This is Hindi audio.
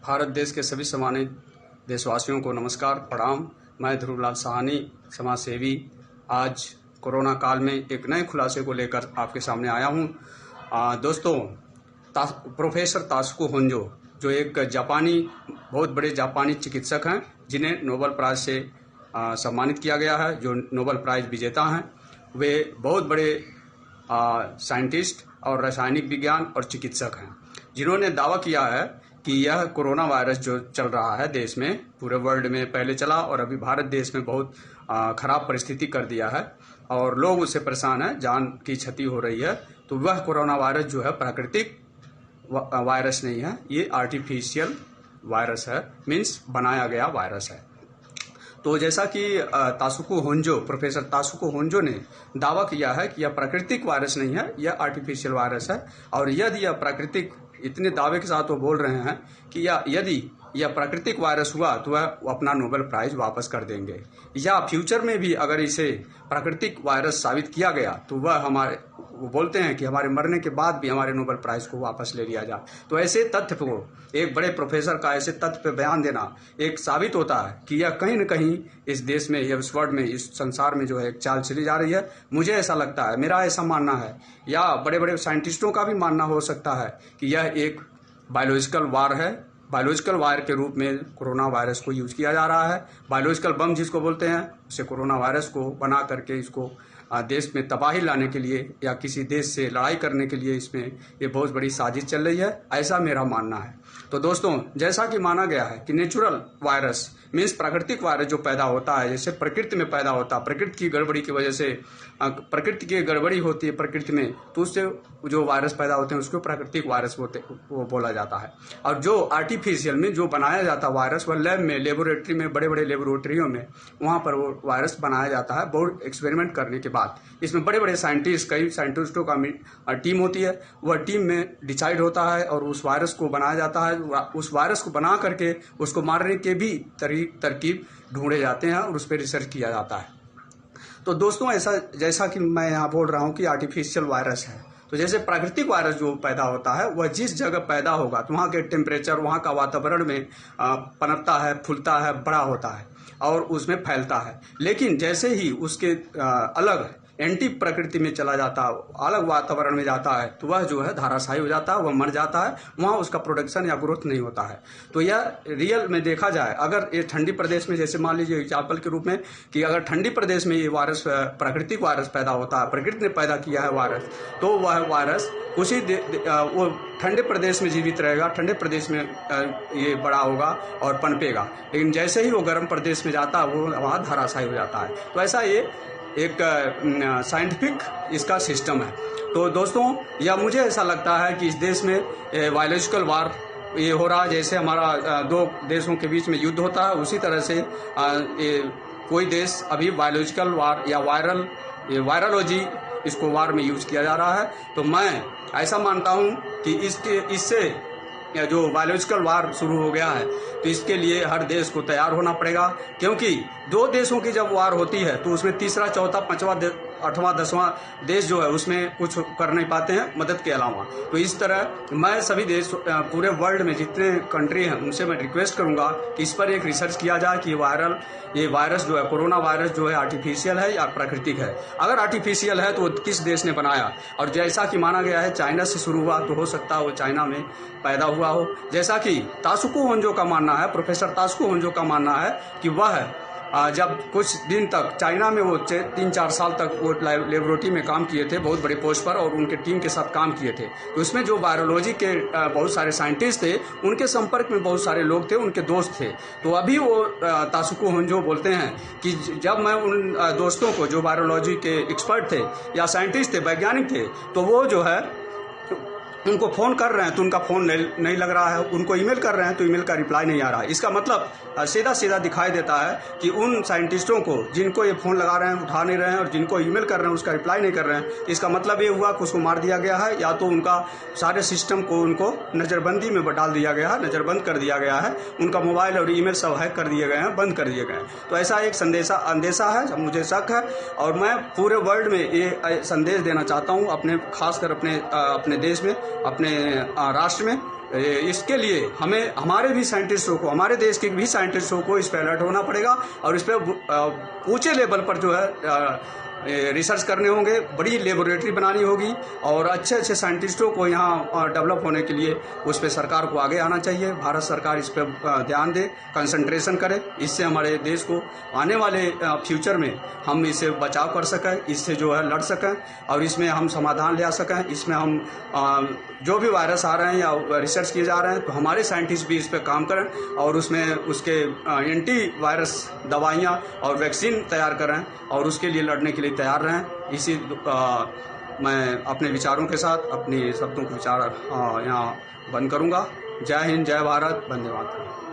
भारत देश के सभी सम्मानित देशवासियों को नमस्कार, प्रणाम। मैं ध्रुवलाल साहनी, समाज सेवी, आज कोरोना काल में एक नए खुलासे को लेकर आपके सामने आया हूं। दोस्तों, प्रोफेसर तासुको होंजो, जो एक बहुत बड़े जापानी चिकित्सक हैं, जिन्हें नोबेल प्राइज से सम्मानित किया गया है, जो नोबेल प्राइज विजेता हैं, वे बहुत बड़े साइंटिस्ट और रासायनिक विज्ञान और चिकित्सक हैं, जिन्होंने दावा किया है कि यह कोरोना वायरस जो चल रहा है देश में, पूरे वर्ल्ड में पहले चला और अभी भारत देश में बहुत खराब परिस्थिति कर दिया है और लोग उससे परेशान हैं, जान की क्षति हो रही है। तो वह कोरोना वायरस जो है प्राकृतिक वायरस नहीं है, ये आर्टिफिशियल वायरस है, मीन्स बनाया गया वायरस है। तो जैसा कि प्रोफेसर तासुको होंजो ने दावा किया है कि यह प्राकृतिक वायरस नहीं है, यह आर्टिफिशियल वायरस है। और यदि यह प्राकृतिक, इतने दावे के साथ वो बोल रहे हैं कि यदि यह प्राकृतिक वायरस हुआ तो वह अपना नोबेल प्राइज वापस कर देंगे, या फ्यूचर में भी अगर इसे प्राकृतिक वायरस साबित किया गया तो वो बोलते हैं कि हमारे मरने के बाद भी हमारे नोबेल प्राइज को वापस ले लिया जाए। तो ऐसे तथ्य को, एक बड़े प्रोफेसर का ऐसे तथ्य पे बयान देना एक साबित होता है कि यह कहीं न कहीं इस देश में, इस वर्ल्ड में, इस संसार में जो है एक चाल चली जा रही है। मुझे ऐसा लगता है, मेरा ऐसा मानना है, या बड़े बड़े साइंटिस्टों का भी मानना हो सकता है कि यह एक बायोलॉजिकल वार है। बायोलॉजिकल वार के रूप में कोरोना वायरस को यूज किया जा रहा है। बायोलॉजिकल बम जिसको बोलते हैं, उसे कोरोना वायरस को बना करके इसको देश में तबाही लाने के लिए या किसी देश से लड़ाई करने के लिए इसमें ये बहुत बड़ी साजिश चल रही है, ऐसा मेरा मानना है। तो दोस्तों, जैसा कि माना गया है कि नेचुरल वायरस मीन्स प्राकृतिक वायरस जो पैदा होता है, जैसे प्रकृति में पैदा होता है, प्रकृति की गड़बड़ी की वजह से, प्रकृति की गड़बड़ी होती है प्रकृति में, तो उससे जो वायरस पैदा होते हैं उसको प्राकृतिक वायरस वो बोला जाता है। और जो आर्टिफिशियल में जो बनाया जाता है वायरस, वह लैब में, लेबोरेटरी में, बड़े बड़े लेबोरेटरियों में, वहाँ पर वो वायरस बनाया जाता है बहुत एक्सपेरिमेंट करने के बाद। इसमें बड़े बड़े साइंटिस्ट, कई साइंटिस्टों का टीम होती है, वह टीम में डिसाइड होता है और उस वायरस को बनाया जाता है। उस वायरस को बना करके उसको मारने के भी तरकीब ढूंढे जाते हैं और उस पर रिसर्च किया जाता है। तो दोस्तों, ऐसा जैसा कि मैं यहाँ बोल रहा हूँ कि आर्टिफिशियल वायरस है, तो जैसे प्राकृतिक वायरस जो पैदा होता है वह जिस जगह पैदा होगा तो वहाँ के टेम्परेचर, वहाँ का वातावरण में पनपता है, फूलता है, बड़ा होता है और उसमें फैलता है। लेकिन जैसे ही उसके अलग एंटी प्रकृति में चला जाता है, अलग वातावरण में जाता है, तो वह जो है धाराशायी हो जाता है, वह मर जाता है, वहाँ उसका प्रोडक्शन या ग्रोथ नहीं होता है। तो यह रियल में देखा जाए, अगर ये ठंडी प्रदेश में, जैसे मान लीजिए एग्जाम्पल के रूप में कि अगर ठंडी प्रदेश में ये वायरस, प्राकृतिक वायरस पैदा होता है, प्रकृति ने पैदा किया है वायरस, तो वह वायरस उसी वो ठंडे प्रदेश में जीवित रहेगा, ठंडे प्रदेश में ये बड़ा होगा और पनपेगा। लेकिन जैसे ही वो गर्म प्रदेश में जाता है, वो वहाँ धाराशायी हो जाता है। तो ऐसा ये एक साइंटिफिक इसका सिस्टम है। तो दोस्तों, यह मुझे ऐसा लगता है कि इस देश में बायोलॉजिकल वार ये हो रहा है, जैसे हमारा दो देशों के बीच में युद्ध होता है, उसी तरह से कोई देश अभी बायोलॉजिकल वार या वायरोलॉजी, इसको वार में यूज किया जा रहा है। तो मैं ऐसा मानता हूं कि इससे जो बायोलॉजिकल वार शुरू हो गया है, तो इसके लिए हर देश को तैयार होना पड़ेगा, क्योंकि दो देशों की जब वार होती है तो उसमें तीसरा, चौथा, पांचवा, आठवां, 10वां देश जो है उसमें कुछ कर नहीं पाते हैं मदद के अलावा। तो इस तरह मैं सभी देश, पूरे वर्ल्ड में जितने कंट्री हैं, उनसे मैं रिक्वेस्ट करूंगा कि इस पर एक रिसर्च किया जाए कि ये वायरस जो है, कोरोना वायरस जो है, आर्टिफिशियल है या प्राकृतिक है। अगर आर्टिफिशियल है तो वो किस देश ने बनाया, और जैसा कि माना गया है चाइना से शुरू हुआ, तो हो सकता है वो चाइना में पैदा हुआ हो। जैसा कि तासुको होंजो का मानना है, प्रोफेसर तासुको होंजो का मानना है कि वह जब कुछ दिन तक चाइना में वो 3-4 साल तक वो लेबोरेटरी में काम किए थे, बहुत बड़े पोस्ट पर, और उनके टीम के साथ काम किए थे। तो उसमें जो वायरोलॉजी के बहुत सारे साइंटिस्ट थे, उनके संपर्क में बहुत सारे लोग थे, उनके दोस्त थे। तो अभी वो तासुको होंजो बोलते हैं कि जब मैं उन दोस्तों को, जो वायरोलॉजी के एक्सपर्ट थे या साइंटिस्ट थे, वैज्ञानिक थे, तो वो जो है उनको फोन कर रहे हैं तो उनका फोन नहीं लग रहा है, उनको ईमेल कर रहे हैं तो ईमेल का रिप्लाई नहीं आ रहा है। इसका मतलब सीधा सीधा दिखाई देता है कि उन साइंटिस्टों को, जिनको ये फोन लगा रहे हैं, उठा नहीं रहे हैं, और जिनको ईमेल कर रहे हैं उसका रिप्लाई नहीं कर रहे हैं, इसका मतलब ये हुआ कि उसको मार दिया गया है, या तो उनका सारे सिस्टम को उनको नज़रबंदी में डाल दिया गया है, नज़रबंद कर दिया गया है, उनका मोबाइल और ईमेल सब हैक कर दिए गए हैं, बंद कर दिए गए हैं। तो ऐसा एक अंदेशा है, मुझे शक है, और मैं पूरे वर्ल्ड में ये संदेश देना चाहता हूँ, खासकर अपने देश में, अपने राष्ट्र में, इसके लिए हमें हमारे भी साइंटिस्टों को, हमारे देश के भी साइंटिस्टों को इस पर अलर्ट होना पड़ेगा और इस पर ऊंचे लेवल पर जो है रिसर्च करने होंगे, बड़ी लेबोरेटरी बनानी होगी और अच्छे अच्छे साइंटिस्टों को यहाँ डेवलप होने के लिए उस पर सरकार को आगे आना चाहिए। भारत सरकार इस पर ध्यान दे, कंसंट्रेशन करे, इससे हमारे देश को आने वाले फ्यूचर में हम इससे बचाव कर सकें, इससे जो है लड़ सकें और इसमें हम समाधान ले आ सकें। इसमें हम जो भी वायरस आ रहे हैं या रिसर्च किए जा रहे हैं तो हमारे साइंटिस्ट भी इस पर काम करें और उसमें उसके एंटी वायरस दवाइयाँ और वैक्सीन तैयार करें और उसके लिए लड़ने के लिए तैयार रहें। इसी मैं अपने विचारों के साथ अपने शब्दों के विचार यहाँ बंद करूँगा। जय हिंद, जय भारत, वंदे मातरम।